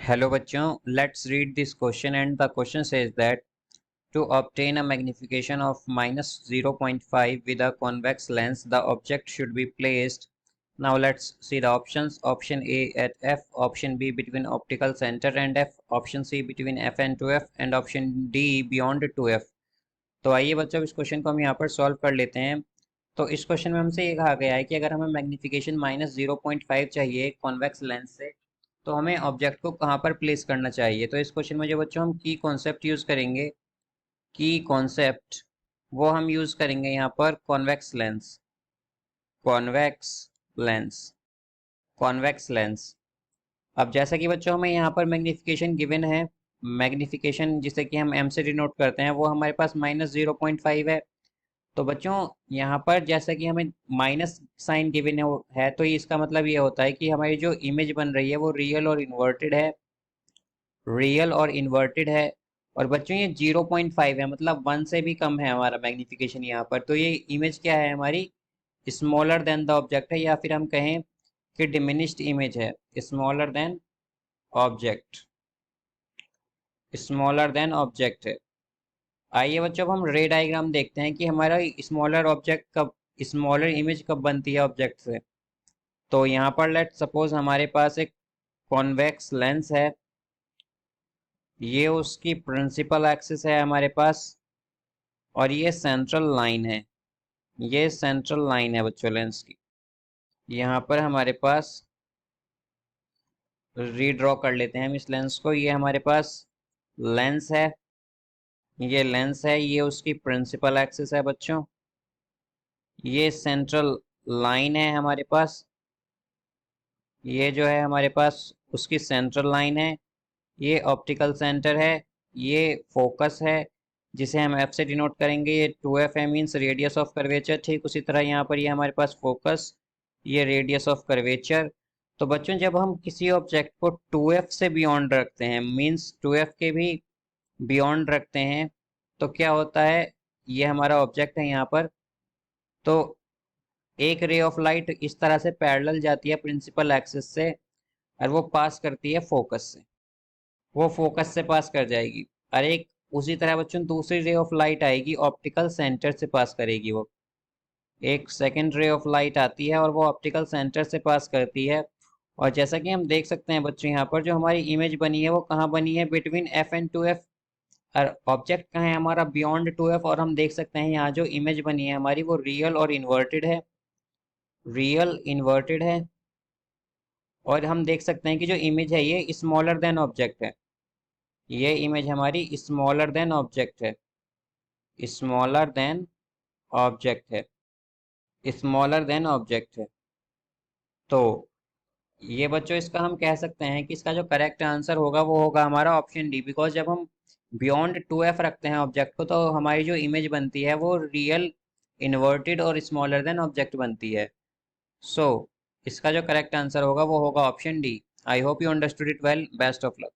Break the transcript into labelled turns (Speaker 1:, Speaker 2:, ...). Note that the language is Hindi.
Speaker 1: Hello बच्चों, let's read this question and the question says that to obtain a magnification of minus 0.5 with a convex lens, the object should be placed. Now let's see the options. Option A at F, option B between optical center and F, option C between F and 2F and option D beyond 2F. तो आइए बच्चों इस क्वेश्चन को हम यहाँ पर सॉल्व कर लेते हैं। तो इस क्वेश्चन में हमसे ये कहा गया है कि अगर हमें मैग्नीफिकेशन माइनस 0.5 चाहिए कॉन्वेक्स लेंस से, तो हमें ऑब्जेक्ट को कहाँ पर प्लेस करना चाहिए। तो इस क्वेश्चन में जो बच्चों हम की कॉन्सेप्ट यूज़ करेंगे, की कॉन्सेप्ट वो हम यूज़ करेंगे यहाँ पर convex lens, convex lens, convex lens. अब जैसा कि बच्चों हमें यहाँ पर मैग्नीफिकेशन गिवन है, मैग्नीफिकेशन जिसे कि हम एम से डिनोट करते हैं वो हमारे पास माइनस 0.5 है। तो बच्चों यहाँ पर जैसा कि हमें माइनस साइन गिवन है तो इसका मतलब ये होता है कि हमारी जो इमेज बन रही है वो रियल और इन्वर्टेड है, रियल और इन्वर्टेड है। और बच्चों ये 0.5 है, मतलब 1 से भी कम है हमारा मैग्नीफिकेशन यहाँ पर। तो ये इमेज क्या है हमारी, स्मॉलर देन द ऑब्जेक्ट है, या फिर हम कहें कि डिमिनिश्ड इमेज है, smaller than object, smaller than object है। आइए बच्चों अब हम रे डायग्राम देखते हैं कि हमारा स्मॉलर ऑब्जेक्ट कब, स्मॉलर इमेज कब बनती है ऑब्जेक्ट से। तो यहाँ पर लेट सपोज हमारे पास एक कॉन्वेक्स लेंस है, ये उसकी प्रिंसिपल एक्सिस है हमारे पास, और ये सेंट्रल लाइन है, ये सेंट्रल लाइन है बच्चों लेंस की। यहाँ पर हमारे पास रीड्रॉ कर लेते हैं हम इस लेंस को। ये हमारे पास लेंस है, ये लेंस है, ये उसकी प्रिंसिपल एक्सिस है बच्चों। ये सेंट्रल लाइन है हमारे पास, ये जो है हमारे पास उसकी सेंट्रल लाइन है। ये ऑप्टिकल सेंटर है, ये फोकस है जिसे हम एफ से डिनोट करेंगे। ये 2F है, मीन्स रेडियस ऑफ कर्वेचर। ठीक उसी तरह यहाँ पर ये हमारे पास फोकस, ये रेडियस ऑफ कर्वेचर। तो बच्चों जब हम किसी ऑब्जेक्ट को 2F से बियॉन्ड रखते हैं, मीन्स 2F के भी बियॉन्ड रखते हैं, तो क्या होता है, ये हमारा ऑब्जेक्ट है यहाँ पर। तो एक रे ऑफ लाइट इस तरह से पैरेलल जाती है प्रिंसिपल एक्सिस से और वो पास करती है फोकस से, वो फोकस से पास कर जाएगी। और एक उसी तरह बच्चों दूसरी रे ऑफ लाइट आएगी, ऑप्टिकल सेंटर से पास करेगी। वो एक सेकेंड रे ऑफ लाइट आती है और वो ऑप्टिकल सेंटर से पास करती है। और जैसा कि हम देख सकते हैं बच्चों यहाँ पर जो हमारी इमेज बनी है वो कहाँ बनी है, बिटवीन एफ एंड 2F। और ऑब्जेक्ट कहाँ है हमारा, बियॉन्ड 2F। और हम देख सकते हैं यहाँ जो इमेज बनी है हमारी वो रियल और इन्वर्टेड है, रियल इन्वर्टेड है। और हम देख सकते हैं कि जो इमेज है ये स्मॉलर देन ऑब्जेक्ट है, ये इमेज हमारी स्मॉलर देन ऑब्जेक्ट है, स्मॉलर देन ऑब्जेक्ट है, स्मॉलर देन ऑब्जेक्ट है। तो ये बच्चों इसका हम कह सकते हैं कि इसका जो करेक्ट आंसर होगा वो होगा हमारा ऑप्शन डी। बिकॉज जब हम बियॉन्ड 2F रखते हैं ऑब्जेक्ट को तो हमारी जो इमेज बनती है वो रियल, इन्वर्टेड और स्मॉलर देन ऑब्जेक्ट बनती है। सो इसका जो करेक्ट आंसर होगा वो होगा option D. I hope you understood it well. Best of luck.